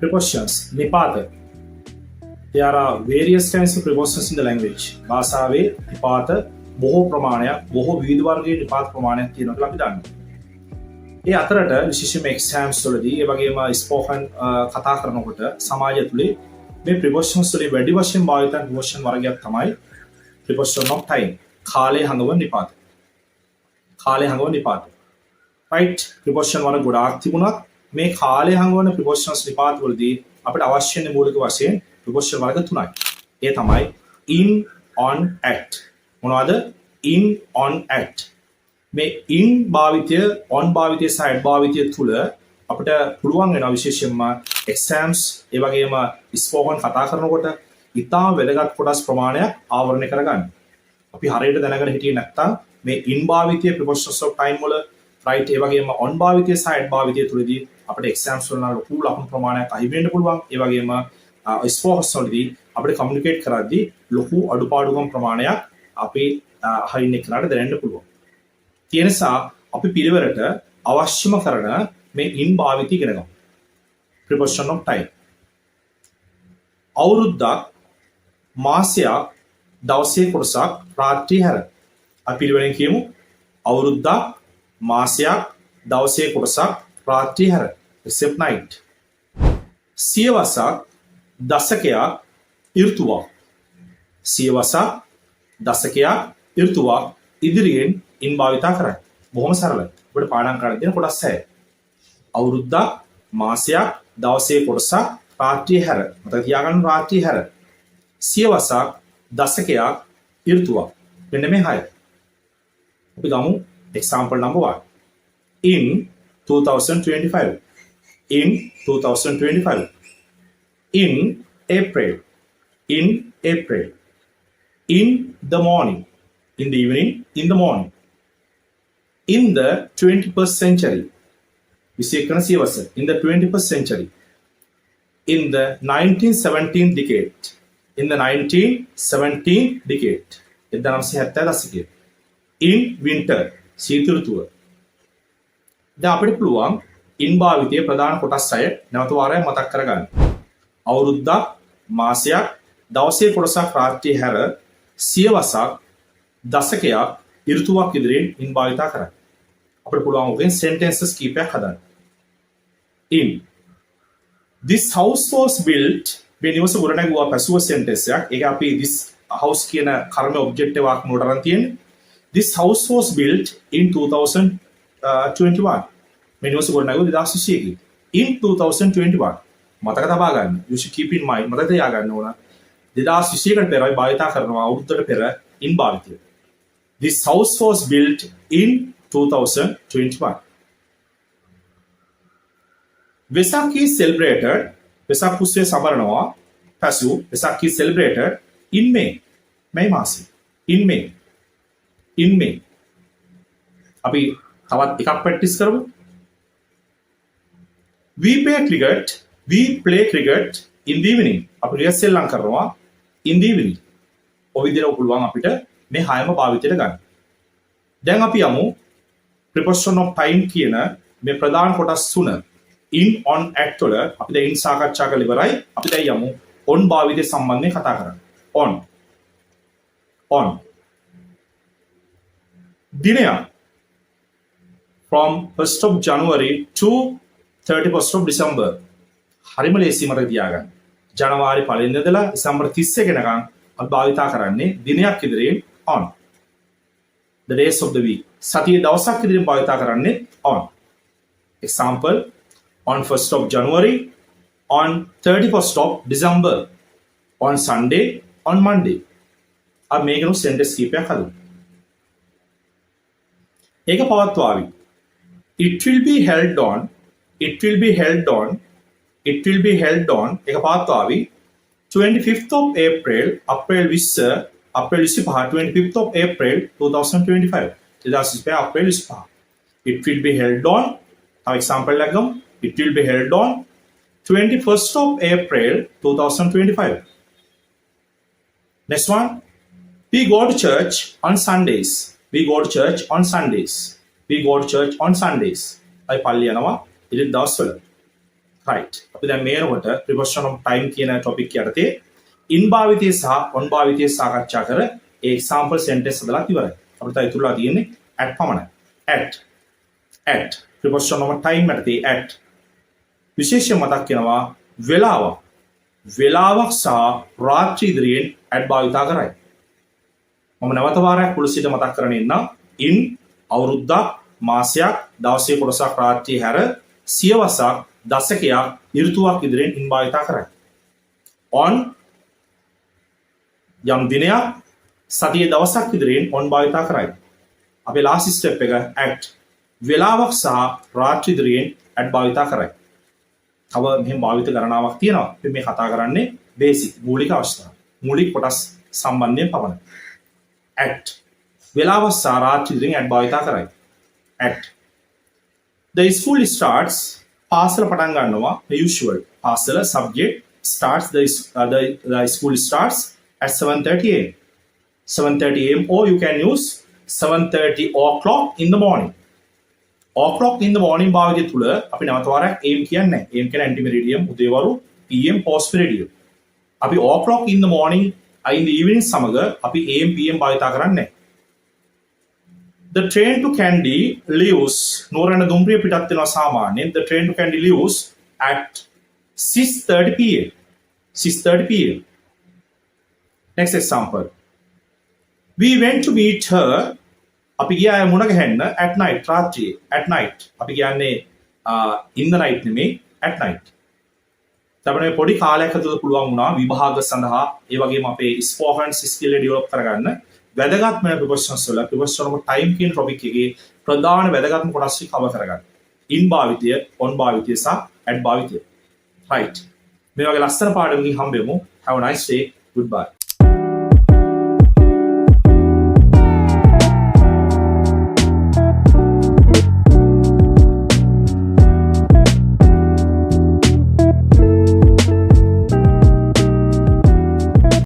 prepositions. නිපාත. There are various kinds of prepositions in the language. භාෂාවේ නිපාත බොහෝ ප්‍රමාණයක්, බොහෝ විවිධ වර්ගයේ නිපාත ප්‍රමාණයක් තියෙනවා කියලා අපි දන්නවා. ඒ අතරට විශේෂයෙන්ම exams වලදී ඒ වගේම spoken කතා කරනකොට සමාජය තුලේ මේ prepositions වලින් වැඩි වශයෙන් භාවිත කරන preposition වර්ගයක් තමයි preposition of time. කාලය හඟවන නිපාත. කාලය හඟවන නිපාත. right? preposition වල ගොඩාක් තිබුණත් මේ කාලය හඟවන prepositions නිපාත වලදී අපිට අවශ්‍ය වෙන මූලික වශයෙන් preposition වර්ග තුනයි. ඒ තමයි in, on, at. මොනවද? in, on, at. මේ in භාවිතය, on භාවිතය සහ at භාවිතය තුල අපිට පුළුවන් වෙනවා විශේෂයෙන්ම exams ඒ වගේම spoken කතා කරනකොට ඉතා වැදගත් කොටස් ප්‍රමාණයක් ආවරණය කරගන්න. අපි හරියට දැනගෙන හිටියේ නැත්නම් මේ in භාවිතය prepositions of time වල right ඒ වගේම on භාවිතය සහ at භාවිතය තුලදී අපිට exams වල ලොකු ලකුණු ප්‍රමාණයක් අහිමි වෙන්න පුළුවන්. ඒ වගේම ස්පෝකන් වලදී අපිට කමියුනිකේට් කරද්දී ලොකු අඩුපාඩුකම් ප්‍රමාණයක් අපි හරින එකට දැනෙන්න පුළුවන්. ඒ නිසා අපි පිළිවෙලට අවශ්‍යම කරන මේ in භාවිතය ඉගෙන ගමු. preposition of time. අවුරුද්දක්, මාසයක්, දවසේ කොටසක්, රාත්‍රියේ හැර. අපි පිළිවෙලින් කියමු. අවුරුද්දක්, මාසයක්, දවසේ කොටසක්, රාත්‍රියේ හැර. except night. සියවසක්, දශකයක්, ඍතුවක්. සියවසක්, දශකයක්, ඍතුවක් ඉදිරියෙන් in භාවිතා කරයි. බොහොම සරලයි. ඔබට පාඩම් කරන්න දෙන කොටස් 6. අවුරුද්දක්, මාසයක්, දවසේ කොටසක්, රාත්‍රියේ හැර. මතක තියාගන්න රාත්‍රියේ හැර. සියවසක්, දශකයක්, ඍතුවක්. මෙන්න මේ 6. අපි ගමු example number 1. In 2025. In 2025. In April. In April. In the morning. In the evening. In the morning. In the 21st century. In the 21st century. In the 1917th decade. In the 1917th decade. In winter. සීත ඍතුව. දැන් අපිට පුළුවන් in භාවිතයේ ප්‍රධාන කොටස් 6 නැවත වාරයක් මතක් කරගන්න. අවුරුද්දක්, මාසයක්, දවසේ කොටසක්, රාත්‍රියේ හැර, සියවසක්, දශකයක්, ඍතුවක් ඉදිරියෙන් in භාවිතා කරන්න. අපිට පුළුවන් ඔකෙන් sentences කීපයක් හදන්න. In this house was built මේ නිවස ගොඩනැගුවා පසුව sentence එකක්. ඒක අපි this house කියන කර්ම object එකක් නෝට අරන් තියෙන්නේ. This house was built in 2021. මේ නිවස ගොඩනැගුවා 2021. In 2021. මතක තබා ගන්න. You should keep in mind. මතක තියාගන්න ඕන. 2021කට පෙර අපි භාවිතා කරනවා අවුරුද්දකට පෙර in භාවිතය. This house was built in 2021. Vesak is celebrated. Vesak උත්සවය සමරනවා. පසු Vesak is celebrated in May. මේ මාසෙ. In May. In May. අපි තවත් එකක් ප්‍රැක්ටිස් කරමු. We play cricket in the evening. අපි රියසල් ලං කරනවා in the evening. ඔය විදිහට පුළුවන් අපිට මේ හයම භාවිතයට ගන්න. දැන් අපි යමු preposition of time කියන මේ ප්‍රධාන කොටස් තුන in, on, at වල අපි දැන් in සාකච්ඡා කරලා ඉවරයි. අපි දැන් යමු on භාවිතය සම්බන්ධයෙන් කතා කරන්න. On. දිනයක් from 1st of January to 31st of December. හරිම ලේසි මතක තියාගන්න. ජනවාරි 1 ඉඳලා දෙසැම්බර් 31 වෙනකන් අපි භාවිතා කරන්නේ දිනයක් ඉදිරියෙන් on. The days of the week. සතියේ දවසක් ඉදිරියෙන් භාවිතා කරන්නේ on. Example, on 1st of January, on 31st of December, on Sunday, on Monday. අපි මේකනු sentence කීපයක් හදමු. ඒක පවත්වාවි. It will be held on. It will be held on. It will be held on. ඒක පවත්වාවි. 25th of April, April 25th of April 2025. 2025 April 25. It will be held on. Our example lagam. It will be held on 21st of April 2025. Next one. We go to church on Sundays. We go to church on Sundays. We go to church on Sundays. I palli yanawa. It is දවස්වල. right අපි දැන් මේනකොට preposition of time කියන topic යටතේ in භාවිතය සහ on භාවිතය සාකච්ඡා කර ඒ example sentence හදලා ඉවරයි. අපිට ඉතුරුලා තියෙන්නේ at පමණයි. at preposition of time යටතේ at විශේෂයෙන් මතක් වෙනවා වෙලාවක් සහ රාත්‍රී ඉදිරියෙන් at භාවිතා කරයි. මම නැවත වාරයක් පුලසිට මතක් කරගෙන ඉන්නම් in අවුරුද්දක් මාසයක් දවසේ කොටසක් රාත්‍රී හැර සියවසක් දශකයක් ඍතුවක් ඉදිරියෙන් in භාවිතා කරයි. on යම් දිනයක් සතියේ දවසක් ඉදිරියෙන් on භාවිතා කරයි. අපේ last step එක at වෙලාවක් සහ රාත්‍රී ඉදිරියෙන් at භාවිතා කරයි. තව මෙහෙම භාවිත ගණනාවක් තියෙනවා. අපි මේ කතා කරන්නේ බේසික් මූලික අවස්ථා. මූලික කොටස් සම්බන්ධයෙන් පමණයි. at වෙලාවක් සහ රාත්‍රී ඉදිරියෙන් at භාවිතා කරයි. at the school starts පාසල පටන් ගන්නවා the usual පාසල subject starts the school starts at 7:30 am 7:30 am or you can use 7:30 o'clock in the morning o'clock in the morning භාවිතය තුල අපි නැවත වරක් am කියන්නේ නැහැ. am කියන්නේ antimeridiem උදේවරු pm postmeridiem. අපි o'clock in the morning in the evening සමග අපි am pm භාවිත කරන්නේ නැහැ. The train to Kandy leaves නෝරණ දුම්රිය පිටත් වෙනවා සාමාන්‍යයෙන්. The train to Kandy leaves at 6:30 pm 6:30 pm. Next example. We went to meet her අපි ගියා මුණ ගැහෙන්න at night රාත්‍රියේ at night අපි කියන්නේ in the night නෙමෙයි at night. අපිට මේ පොඩි කාලයක් ඇතුළත පුළුවන් වුණා විභාග සඳහා ඒ වගේම අපේ spoken skill develop කරගන්න වැදගත්ම prepositions වල preposition of time කියන topic එකේ ප්‍රධාන වැදගත්ම කොටස් ටික cover කරගන්න. in භාවිතය, on භාවිතය සහ at භාවිතය. right. මේ වගේ ලස්සන පාඩමකින් හම්බෙමු. Have a nice day. Goodbye.